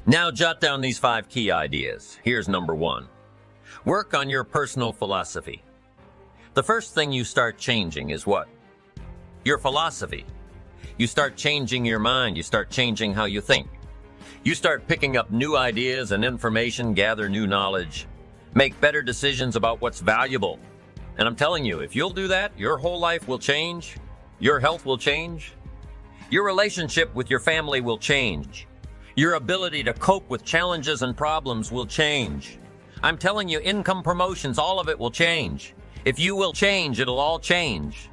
Now jot down these 5 key ideas. Here's number 1. Work on your personal philosophy. The first thing you start changing is what? Your philosophy. You start changing your mind. You start changing how you think. You start picking up new ideas and information, gather new knowledge, make better decisions about what's valuable. And I'm telling you, if you'll do that, your whole life will change. Your health will change. Your relationship with your family will change. Your ability to cope with challenges and problems will change. I'm telling you, income, promotions, all of it will change. If you will change, it'll all change.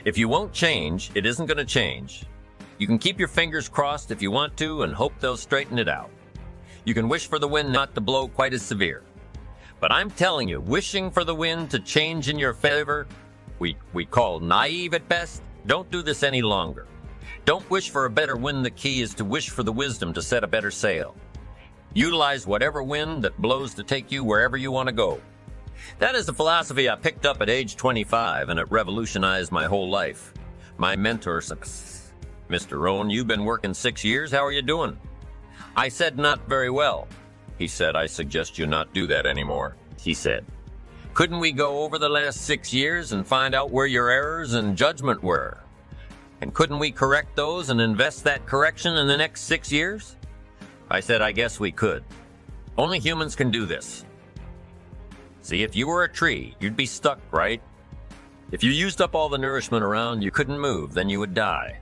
If you won't change, it isn't going to change. You can keep your fingers crossed if you want to and hope they'll straighten it out. You can wish for the wind not to blow quite as severe. But I'm telling you, wishing for the wind to change in your favor, we call naive at best. Don't do this any longer. Don't wish for a better wind. The key is to wish for the wisdom to set a better sail. Utilize whatever wind that blows to take you wherever you want to go. That is the philosophy I picked up at age 25, and it revolutionized my whole life. My mentor said, "Mr. Rohn, you've been working 6 years. How are you doing?" I said, "Not very well." He said, "I suggest you not do that anymore." He said, "Couldn't we go over the last 6 years and find out where your errors and judgment were? And couldn't we correct those and invest that correction in the next 6 years?" I said, "I guess we could. Only humans can do this." See, if you were a tree, you'd be stuck, right? If you used up all the nourishment around, you couldn't move, then you would die.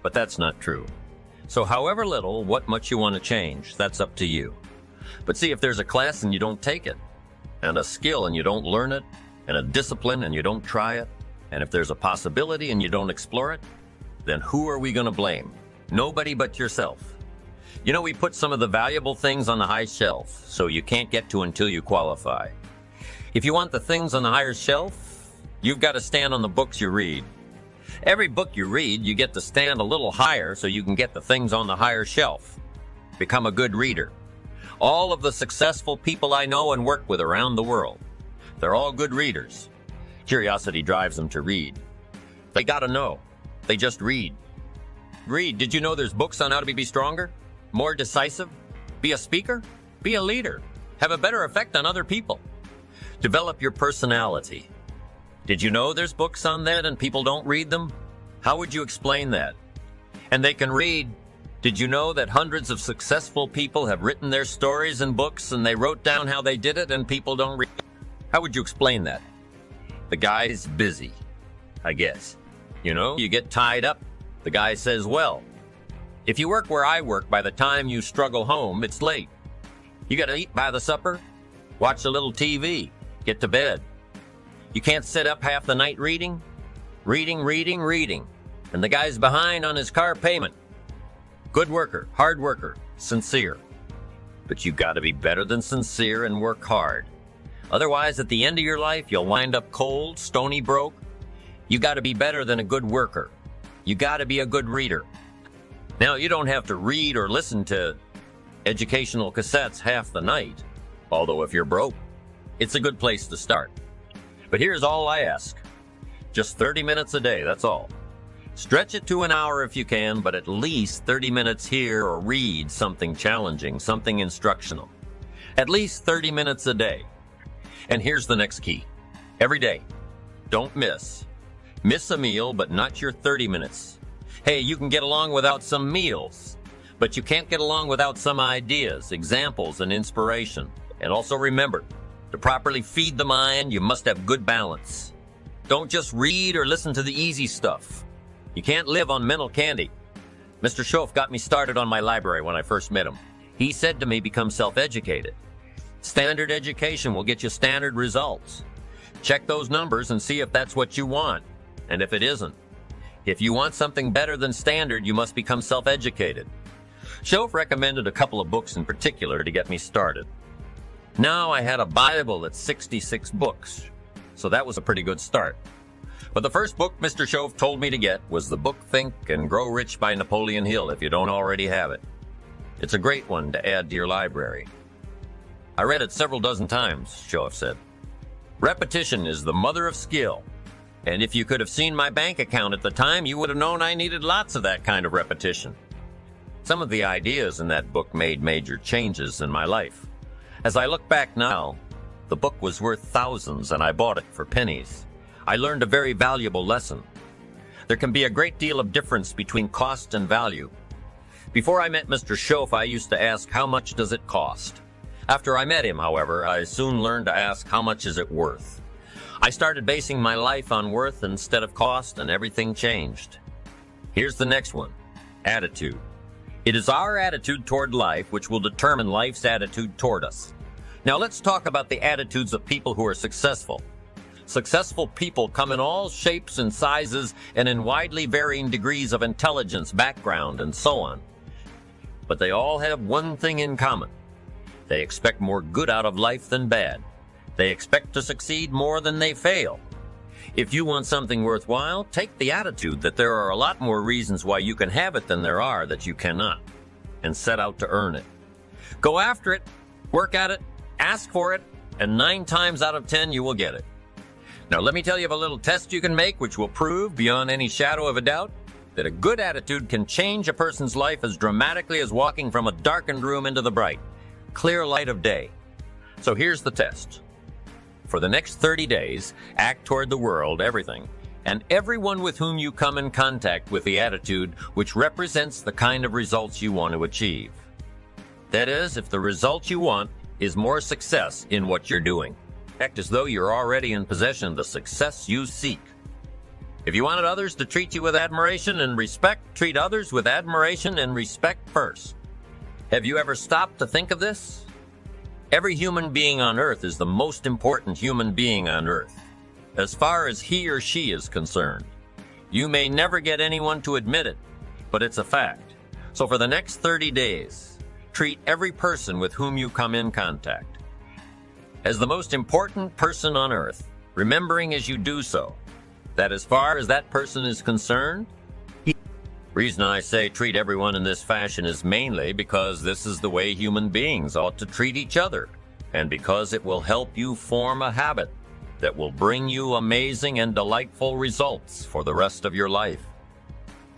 But that's not true. So however little, what much you want to change, that's up to you. But see, if there's a class and you don't take it, and a skill and you don't learn it, and a discipline and you don't try it, and if there's a possibility and you don't explore it, then who are we going to blame? Nobody but yourself. You know, we put some of the valuable things on the high shelf, so you can't get to until you qualify. If you want the things on the higher shelf, you've got to stand on the books you read. Every book you read, you get to stand a little higher so you can get the things on the higher shelf. Become a good reader. All of the successful people I know and work with around the world, they're all good readers. Curiosity drives them to read. They got to know. They just read. Read. Did you know there's books on how to be stronger, more decisive, be a speaker, be a leader, have a better effect on other people, develop your personality? Did you know there's books on that and people don't read them? How would you explain that? And they can read. Did you know that hundreds of successful people have written their stories in books and they wrote down how they did it and people don't read? How would you explain that? The guy's busy, I guess. You know, you get tied up. The guy says, well, if you work where I work, by the time you struggle home, it's late. You got to eat by the supper, watch a little TV, get to bed. You can't sit up half the night reading. And the guy's behind on his car payment. Good worker, hard worker, sincere. But you got to be better than sincere and work hard. Otherwise, at the end of your life, you'll wind up cold, stony broke. You got to be better than a good worker. You got to be a good reader. Now, you don't have to read or listen to educational cassettes half the night. Although if you're broke, it's a good place to start. But here's all I ask. Just 30 minutes a day, that's all. Stretch it to an hour if you can, but at least 30 minutes here or read something challenging, something instructional. At least 30 minutes a day. And here's the next key. Every day, don't miss. Miss a meal, but not your 30 minutes. Hey, you can get along without some meals, but you can't get along without some ideas, examples, and inspiration. And also remember, to properly feed the mind, you must have good balance. Don't just read or listen to the easy stuff. You can't live on mental candy. Mr. Schoaf got me started on my library when I first met him. He said to me, become self-educated. Standard education will get you standard results. Check those numbers and see if that's what you want, and if it isn't. If you want something better than standard, you must become self-educated. Schoaf recommended a couple of books in particular to get me started. Now I had a Bible that's 66 books, so that was a pretty good start. But the first book Mr. Schoaf told me to get was the book Think and Grow Rich by Napoleon Hill, if you don't already have it. It's a great one to add to your library. I read it several dozen times, Schoaf said. Repetition is the mother of skill. And if you could have seen my bank account at the time, you would have known I needed lots of that kind of repetition. Some of the ideas in that book made major changes in my life. As I look back now, the book was worth thousands and I bought it for pennies. I learned a very valuable lesson. There can be a great deal of difference between cost and value. Before I met Mr. Schoaf, I used to ask, how much does it cost? After I met him, however, I soon learned to ask, how much is it worth? I started basing my life on worth instead of cost, and everything changed. Here's the next one, attitude. It is our attitude toward life which will determine life's attitude toward us. Now let's talk about the attitudes of people who are successful. Successful people come in all shapes and sizes and in widely varying degrees of intelligence, background, and so on. But they all have one thing in common. They expect more good out of life than bad. They expect to succeed more than they fail. If you want something worthwhile, take the attitude that there are a lot more reasons why you can have it than there are that you cannot, and set out to earn it. Go after it, work at it, ask for it, and 9 times out of 10 you will get it. Now let me tell you of a little test you can make which will prove beyond any shadow of a doubt that a good attitude can change a person's life as dramatically as walking from a darkened room into the bright, clear light of day. So here's the test. For the next 30 days, act toward the world, everything, and everyone with whom you come in contact with the attitude which represents the kind of results you want to achieve. That is, if the result you want is more success in what you're doing. Act as though you're already in possession of the success you seek. If you wanted others to treat you with admiration and respect, treat others with admiration and respect first. Have you ever stopped to think of this? Every human being on earth is the most important human being on earth, as far as he or she is concerned. You may never get anyone to admit it, but it's a fact. So for the next 30 days, treat every person with whom you come in contact as the most important person on earth, remembering as you do so that as far as that person is concerned, reason I say treat everyone in this fashion is mainly because this is the way human beings ought to treat each other, and because it will help you form a habit that will bring you amazing and delightful results for the rest of your life.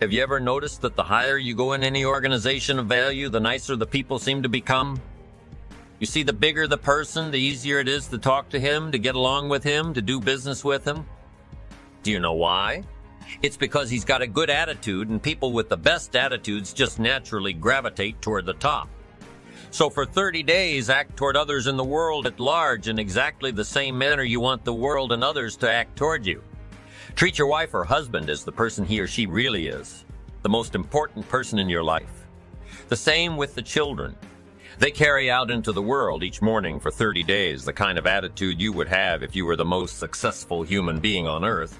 Have you ever noticed that the higher you go in any organization of value, the nicer the people seem to become? You see, the bigger the person, the easier it is to talk to him, to get along with him, to do business with him. Do you know why? It's because he's got a good attitude, and people with the best attitudes just naturally gravitate toward the top. So for 30 days, act toward others in the world at large in exactly the same manner you want the world and others to act toward you. Treat your wife or husband as the person he or she really is, the most important person in your life. The same with the children. They carry out into the world each morning for 30 days the kind of attitude you would have if you were the most successful human being on earth.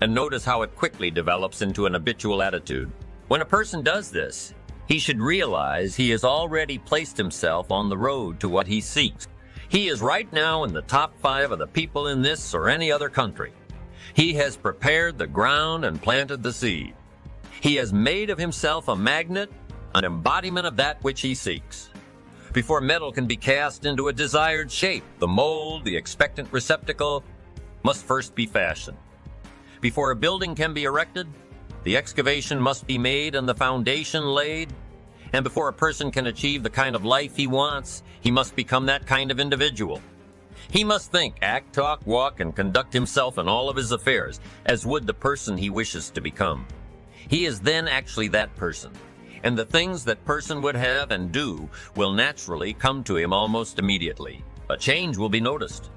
And notice how it quickly develops into an habitual attitude. When a person does this, he should realize he has already placed himself on the road to what he seeks. He is right now in the top 5 of the people in this or any other country. He has prepared the ground and planted the seed. He has made of himself a magnet, an embodiment of that which he seeks. Before metal can be cast into a desired shape, the mold, the expectant receptacle, must first be fashioned. Before a building can be erected, the excavation must be made and the foundation laid. And before a person can achieve the kind of life he wants, he must become that kind of individual. He must think, act, talk, walk, and conduct himself in all of his affairs as would the person he wishes to become. He is then actually that person, and the things that person would have and do will naturally come to him almost immediately. A change will be noticed.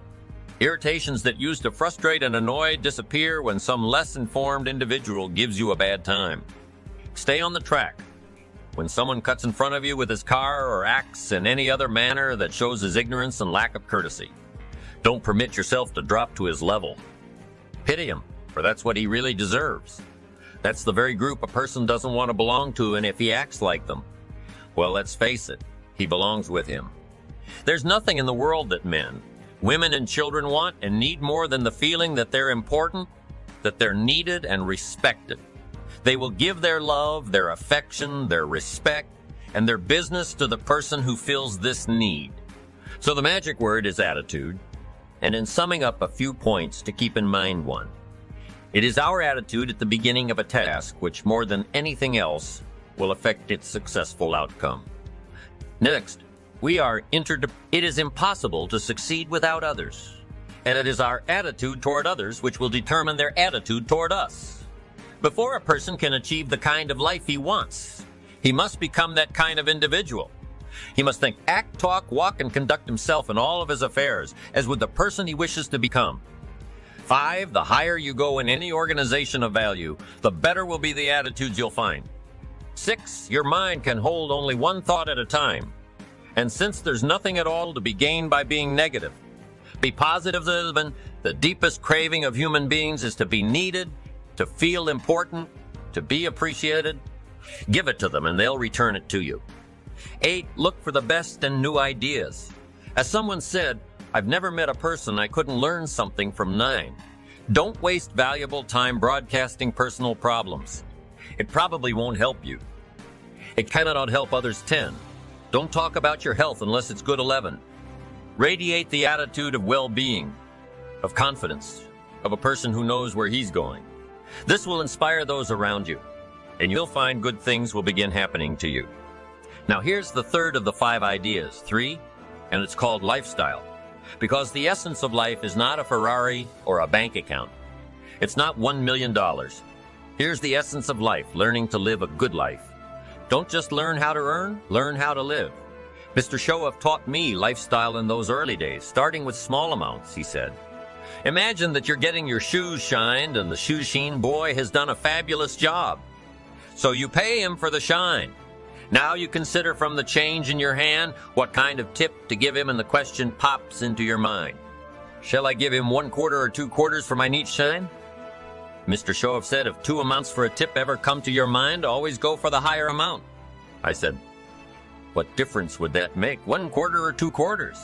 Irritations that used to frustrate and annoy disappear when some less informed individual gives you a bad time. Stay on the track. When someone cuts in front of you with his car or acts in any other manner that shows his ignorance and lack of courtesy, don't permit yourself to drop to his level. Pity him, for that's what he really deserves. That's the very group a person doesn't want to belong to, and if he acts like them, well, let's face it, he belongs with him. There's nothing in the world that men, women, and children want and need more than the feeling that they're important, that they're needed and respected. They will give their love, their affection, their respect, and their business to the person who fills this need. So the magic word is attitude, and in summing up a few points to keep in mind one. It is our attitude at the beginning of a task which more than anything else will affect its successful outcome. Next, it is impossible to succeed without others, and it is our attitude toward others which will determine their attitude toward us. Before a person can achieve the kind of life he wants, he must become that kind of individual. He must think, act, talk, walk, and conduct himself in all of his affairs as would the person he wishes to become. 5, the higher you go in any organization of value, the better will be the attitudes you'll find. 6, your mind can hold only one thought at a time. And since there's nothing at all to be gained by being negative, be positive. The deepest craving of human beings is to be needed, to feel important, to be appreciated. Give it to them and they'll return it to you. 8, look for the best and new ideas. As someone said, I've never met a person I couldn't learn something from. 9, don't waste valuable time broadcasting personal problems. It probably won't help you. It cannot help others. 10, don't talk about your health unless it's good. 11, radiate the attitude of well-being, of confidence, of a person who knows where he's going. This will inspire those around you, and you'll find good things will begin happening to you. Now here's the third of the 5 ideas, 3, and it's called lifestyle. Because the essence of life is not a Ferrari or a bank account. It's not $1 million. Here's the essence of life, learning to live a good life. Don't just learn how to earn, learn how to live. Mr. Shoaff taught me lifestyle in those early days, starting with small amounts, he said. Imagine that you're getting your shoes shined and the shoe sheen boy has done a fabulous job. So you pay him for the shine. Now you consider from the change in your hand what kind of tip to give him, and the question pops into your mind. Shall I give him 1 quarter or 2 quarters for my neat shine? Mr. Shoaff said, if 2 amounts for a tip ever come to your mind, always go for the higher amount. I said, what difference would that make, 1 quarter or 2 quarters?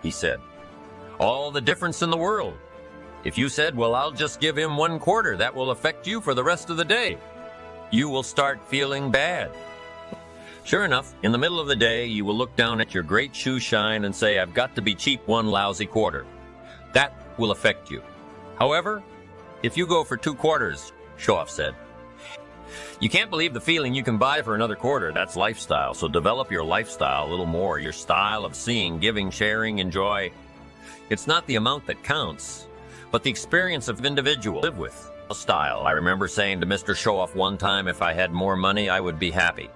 He said, all the difference in the world. If you said, well, I'll just give him 1 quarter, that will affect you for the rest of the day. You will start feeling bad. Sure enough, in the middle of the day, you will look down at your great shoe shine and say, I've got to be cheap 1 lousy quarter. That will affect you. However, if you go for 2 quarters, Shoaff said, you can't believe the feeling you can buy for another quarter. That's lifestyle. So develop your lifestyle a little more, your style of seeing, giving, sharing, enjoy. It's not the amount that counts, but the experience of individual live with. Style. I remember saying to Mr. Shoaff one time, if I had more money, I would be happy.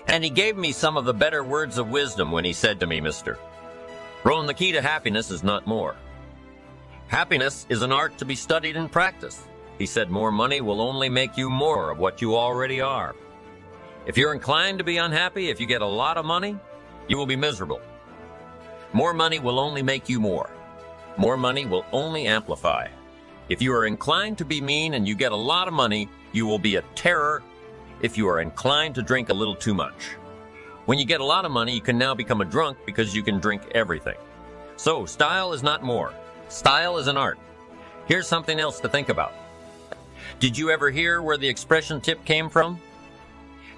And he gave me some of the better words of wisdom when he said to me, Mr. Rohn, the key to happiness is not more. Happiness is an art to be studied and practiced. He said more money will only make you more of what you already are. If you're inclined to be unhappy, if you get a lot of money, you will be miserable. More money will only make you more. More money will only amplify. If you are inclined to be mean and you get a lot of money, you will be a terror if you are inclined to drink a little too much. When you get a lot of money, you can now become a drunk because you can drink everything. So, style is not more. Style is an art. Here's something else to think about. Did you ever hear where the expression tip came from?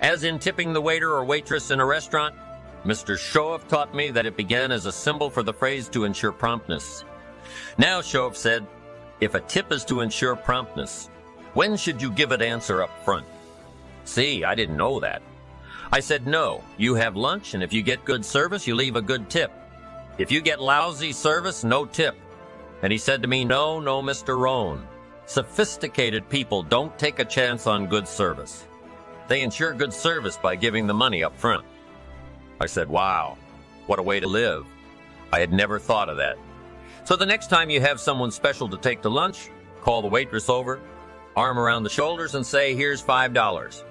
As in tipping the waiter or waitress in a restaurant? Mr. Shoaff taught me that it began as a symbol for the phrase to ensure promptness. Now, Shoaff said, if a tip is to ensure promptness, when should you give it answer up front? See, I didn't know that. I said, no, you have lunch, and if you get good service, you leave a good tip. If you get lousy service, no tip. And he said to me, no, Mr. Rohn. Sophisticated people don't take a chance on good service. They ensure good service by giving the money up front. I said, wow, what a way to live. I had never thought of that. So the next time you have someone special to take to lunch, call the waitress over, arm around the shoulders, and say, here's $5.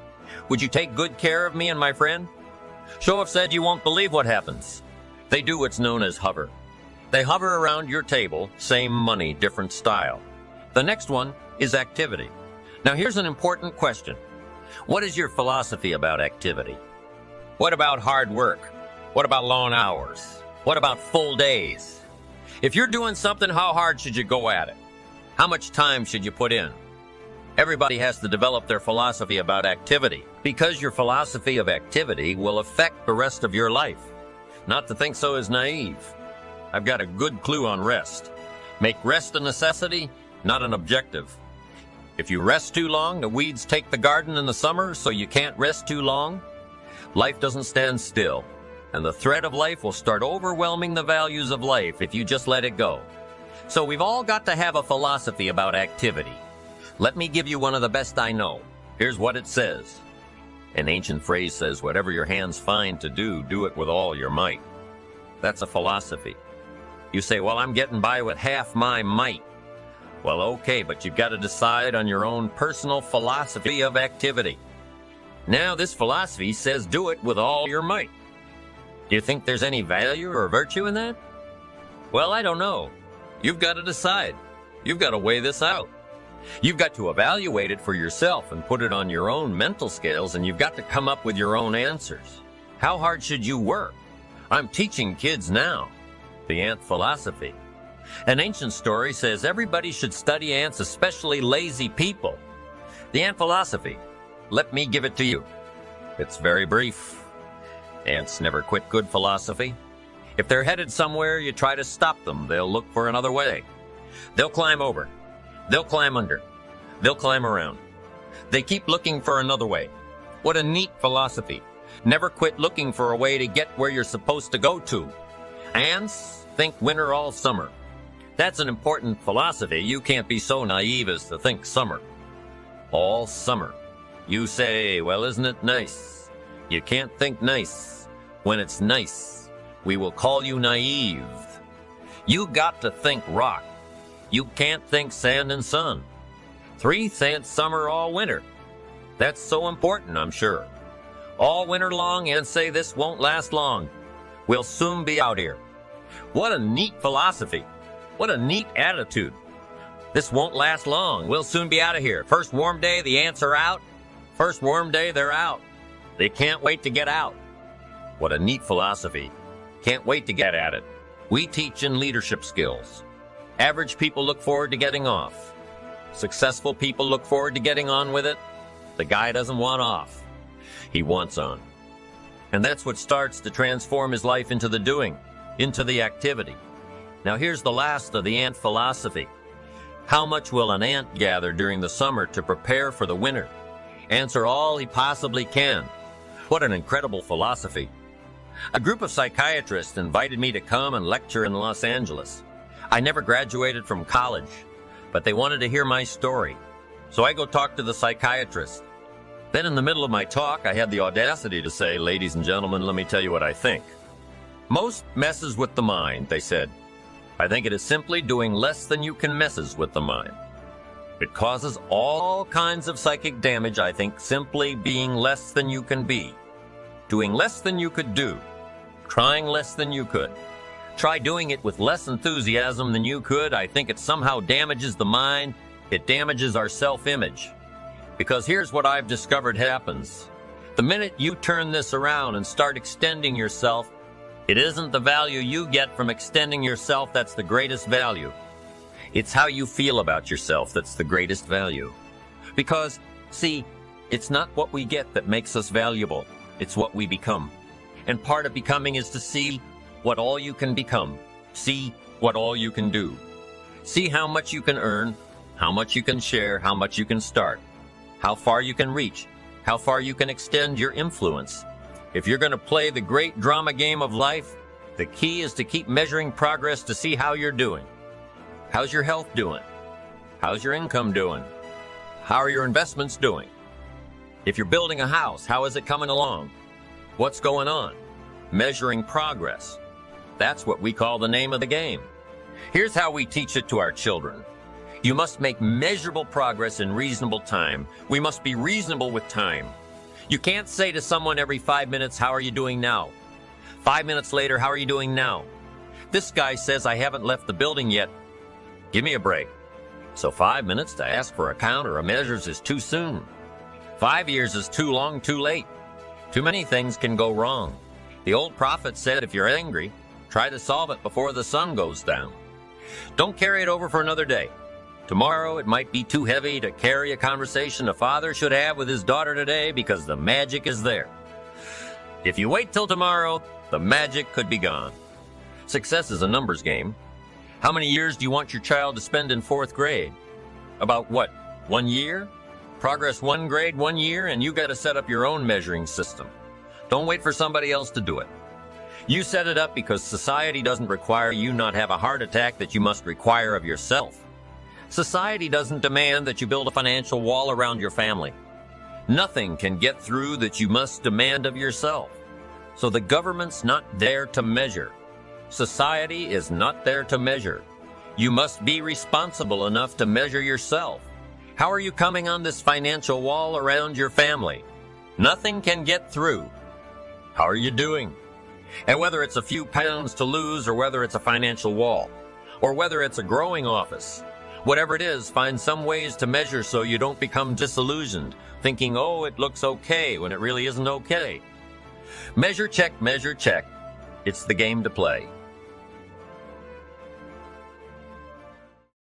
Would you take good care of me and my friend? Shoaff said you won't believe what happens. They do what's known as hover. They hover around your table, same money, different style. The next one is activity. Now here's an important question. What is your philosophy about activity? What about hard work? What about long hours? What about full days? If you're doing something, how hard should you go at it? How much time should you put in? Everybody has to develop their philosophy about activity, because your philosophy of activity will affect the rest of your life. Not to think so is naive. I've got a good clue on rest. Make rest a necessity, not an objective. If you rest too long, the weeds take the garden in the summer, so you can't rest too long. Life doesn't stand still, and the thread of life will start overwhelming the values of life if you just let it go. So we've all got to have a philosophy about activity. Let me give you one of the best I know. Here's what it says. An ancient phrase says, whatever your hands find to do, do it with all your might. That's a philosophy. You say, well, I'm getting by with half my might. Well, okay, but you've got to decide on your own personal philosophy of activity. Now, this philosophy says do it with all your might. Do you think there's any value or virtue in that? Well, I don't know. You've got to decide. You've got to weigh this out. You've got to evaluate it for yourself and put it on your own mental scales, and you've got to come up with your own answers. How hard should you work? I'm teaching kids now the ant philosophy. An ancient story says everybody should study ants, especially lazy people. The ant philosophy. Let me give it to you. It's very brief. Ants never quit good philosophy. If they're headed somewhere, you try to stop them. They'll look for another way. They'll climb over. They'll climb under. They'll climb around. They keep looking for another way. What a neat philosophy. Never quit looking for a way to get where you're supposed to go to. Ants think winter all summer. That's an important philosophy. You can't be so naive as to think summer. All summer. You say, well, isn't it nice? You can't think nice. When it's nice, we will call you naive. You got to think rock. You can't think sand and sun. 3 cents summer all winter. That's so important, I'm sure. All winter long and say this won't last long. We'll soon be out here. What a neat philosophy. What a neat attitude. This won't last long. We'll soon be out of here. First warm day, the ants are out. First warm day, they're out. They can't wait to get out. What a neat philosophy. Can't wait to get at it. We teach in leadership skills. Average people look forward to getting off. Successful people look forward to getting on with it. The guy doesn't want off. He wants on. And that's what starts to transform his life into the doing, into the activity. Now here's the last of the ant philosophy. How much will an ant gather during the summer to prepare for the winter? Answer all he possibly can. What an incredible philosophy. A group of psychiatrists invited me to come and lecture in Los Angeles. I never graduated from college, but they wanted to hear my story. So I go talk to the psychiatrist. Then in the middle of my talk, I had the audacity to say, ladies and gentlemen, let me tell you what I think. Most messes with the mind, they said. I think it is simply doing less than you can messes with the mind. It causes all kinds of psychic damage, I think, simply being less than you can be. Doing less than you could do. Trying less than you could. Try doing it with less enthusiasm than you could. I think it somehow damages the mind. It damages our self-image. Because here's what I've discovered happens. The minute you turn this around and start extending yourself, it isn't the value you get from extending yourself that's the greatest value. It's how you feel about yourself that's the greatest value. Because, see, it's not what we get that makes us valuable. It's what we become. And part of becoming is to see what all you can become. See what all you can do. See how much you can earn, how much you can share, how much you can start, how far you can reach, how far you can extend your influence. If you're going to play the great drama game of life, the key is to keep measuring progress to see how you're doing. How's your health doing? How's your income doing? How are your investments doing? If you're building a house, how is it coming along? What's going on? Measuring progress. That's what we call the name of the game. Here's how we teach it to our children. You must make measurable progress in reasonable time. We must be reasonable with time. You can't say to someone every 5 minutes, how are you doing now? 5 minutes later, how are you doing now? This guy says, I haven't left the building yet. Give me a break. So 5 minutes to ask for a count or a measures is too soon. 5 years is too long, too late. Too many things can go wrong. The old prophet said, if you're angry, try to solve it before the sun goes down. Don't carry it over for another day. Tomorrow it might be too heavy to carry a conversation a father should have with his daughter today because the magic is there. If you wait till tomorrow, the magic could be gone. Success is a numbers game. How many years do you want your child to spend in 4th grade? About what? 1 year? Progress 1 grade 1 year, and you got to set up your own measuring system. Don't wait for somebody else to do it. You set it up because society doesn't require you not have a heart attack that you must require of yourself. Society doesn't demand that you build a financial wall around your family. Nothing can get through that you must demand of yourself. So the government's not there to measure. Society is not there to measure. You must be responsible enough to measure yourself. How are you coming on this financial wall around your family? Nothing can get through. How are you doing? And whether it's a few pounds to lose, or whether it's a financial wall, or whether it's a growing office, whatever it is, find some ways to measure so you don't become disillusioned, thinking, oh, it looks okay, when it really isn't okay. Measure, check, measure, check. It's the game to play.